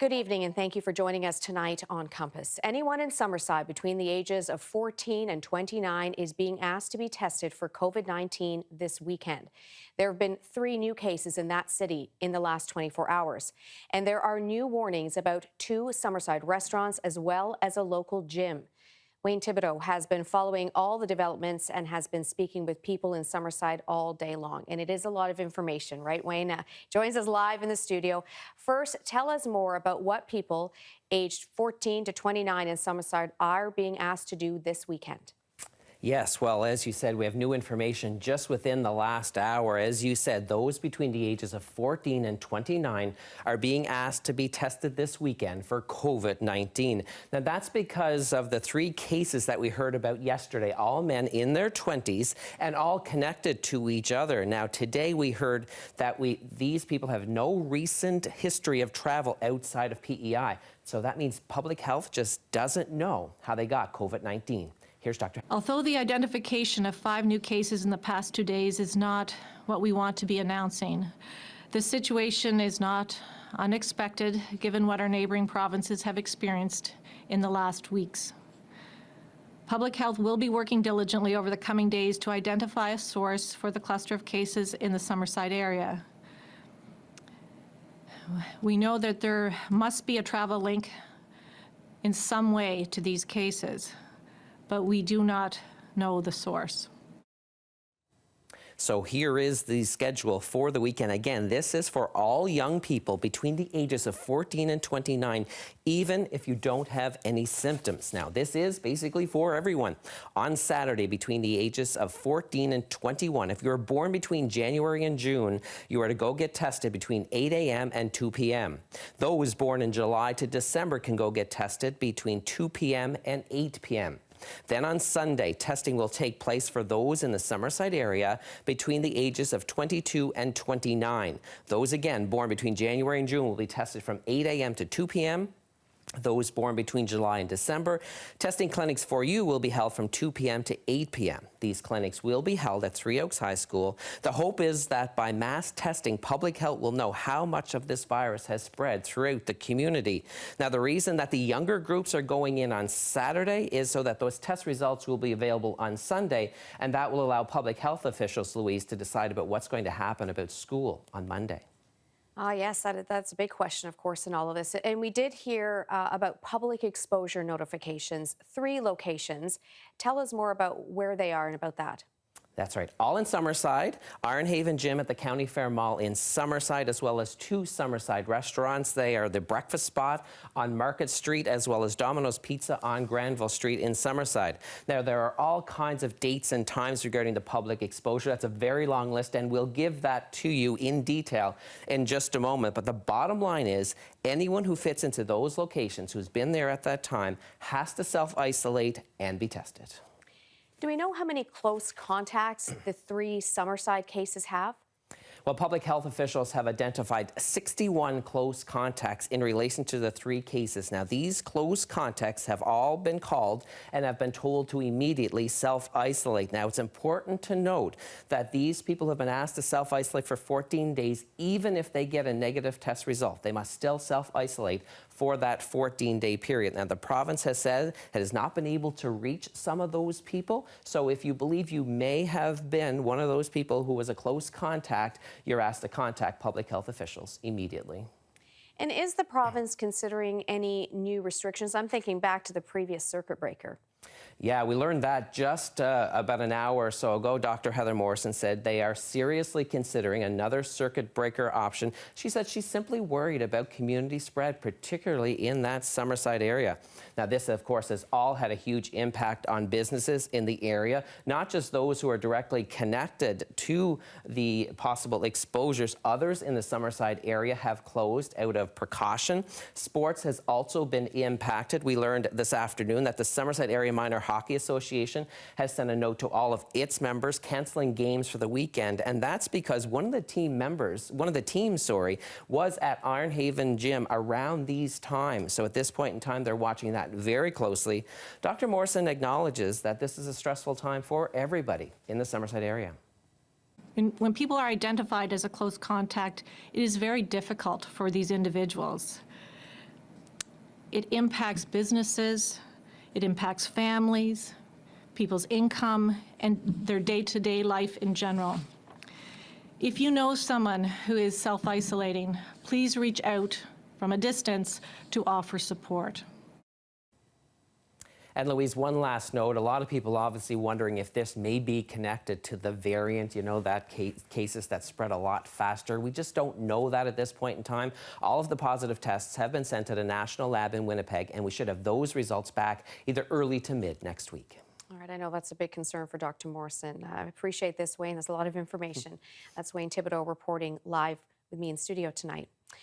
Good evening, and thank you for joining us tonight on Compass. Anyone in Summerside between the ages of 14 and 29 is being asked to be tested for COVID-19 this weekend. There have been 3 new cases in that city in the last 24 hours. And there are new warnings about 2 Summerside restaurants as well as a local gym. Wayne Thibodeau has been following all the developments and has been speaking with people in Summerside all day long. And it is a lot of information, right, Wayne? Joins us live in the studio. First, tell us more about what people aged 14 to 29 in Summerside are being asked to do this weekend. Yes, well, as you said, we have new information just within the last hour. As you said, those between the ages of 14 and 29 are being asked to be tested this weekend for COVID-19. Now, that's because of the 3 cases that we heard about yesterday, all men in their 20s and all connected to each other. Now, today we heard that these people have no recent history of travel outside of PEI. So that means public health just doesn't know how they got COVID-19. Here's Dr. Although the identification of 5 new cases in the past 2 days is not what we want to be announcing, this situation is not unexpected given what our neighboring provinces have experienced in the last weeks. Public health will be working diligently over the coming days to identify a source for the cluster of cases in the Summerside area. We know that there must be a travel link in some way to these cases, but we do not know the source. So here is the schedule for the weekend. Again, this is for all young people between the ages of 14 and 29, even if you don't have any symptoms. Now, this is basically for everyone. On Saturday, between the ages of 14 and 21, if you were born between January and June, you are to go get tested between 8 a.m. and 2 p.m. Those born in July to December can go get tested between 2 p.m. and 8 p.m. Then on Sunday, testing will take place for those in the Summerside area between the ages of 22 and 29. Those, again, born between January and June will be tested from 8 a.m. to 2 p.m. Those born between July and December, testing clinics for you will be held from 2 p.m. to 8 p.m. These clinics will be held at Three Oaks High School. The hope is that by mass testing, public health will know how much of this virus has spread throughout the community. Now, the reason that the younger groups are going in on Saturday is so that those test results will be available on Sunday, and that will allow public health officials, Louise, to decide about what's going to happen about school on Monday. Yes, that's a big question, of course, in all of this. And we did hear about public exposure notifications, 3 locations. Tell us more about where they are and about that. That's right. All in Summerside, Iron Haven Gym at the County Fair Mall in Summerside, as well as 2 Summerside restaurants. They are the Breakfast Spot on Market Street, as well as Domino's Pizza on Granville Street in Summerside. Now, there are all kinds of dates and times regarding the public exposure. That's a very long list, and we'll give that to you in detail in just a moment. But the bottom line is, anyone who fits into those locations, who's been there at that time, has to self-isolate and be tested. Do we know how many close contacts the 3 Summerside cases have? Well, public health officials have identified 61 close contacts in relation to the 3 cases. Now, these close contacts have all been called and have been told to immediately self-isolate. Now, it's important to note that these people have been asked to self-isolate for 14 days, even if they get a negative test result. They must still self-isolate for that 14-day period. Now, the province has said it has not been able to reach some of those people. So if you believe you may have been one of those people who was a close contact, you're asked to contact public health officials immediately. And is the province considering any new restrictions? I'm thinking back to the previous circuit breaker. Yeah, we learned that just about an hour or so ago. Dr. Heather Morrison said they are seriously considering another circuit breaker option. She said she's simply worried about community spread, particularly in that Summerside area. Now, this, of course, has all had a huge impact on businesses in the area, not just those who are directly connected to the possible exposures. Others in the Summerside area have closed out of precaution. Sports has also been impacted. We learned this afternoon that the Summerside Area Minor Hockey Association has sent a note to all of its members canceling games for the weekend, and that's because one of the teams was at Iron Haven Gym around these times. So at this point in time, they're watching that very closely. Dr. Morrison acknowledges that this is a stressful time for everybody in the Summerside area. When people are identified as a close contact, it is very difficult for these individuals. It impacts businesses, it impacts families, people's income, and their day-to-day life in general. If you know someone who is self-isolating, please reach out from a distance to offer support. And Louise, one last note. A lot of people obviously wondering if this may be connected to the variant, that cases that spread a lot faster. We just don't know that at this point in time. All of the positive tests have been sent to the national lab in Winnipeg, and we should have those results back either early to mid next week. All right, I know that's a big concern for Dr. Morrison. I appreciate this, Wayne. There's a lot of information. That's Wayne Thibodeau reporting live with me in studio tonight.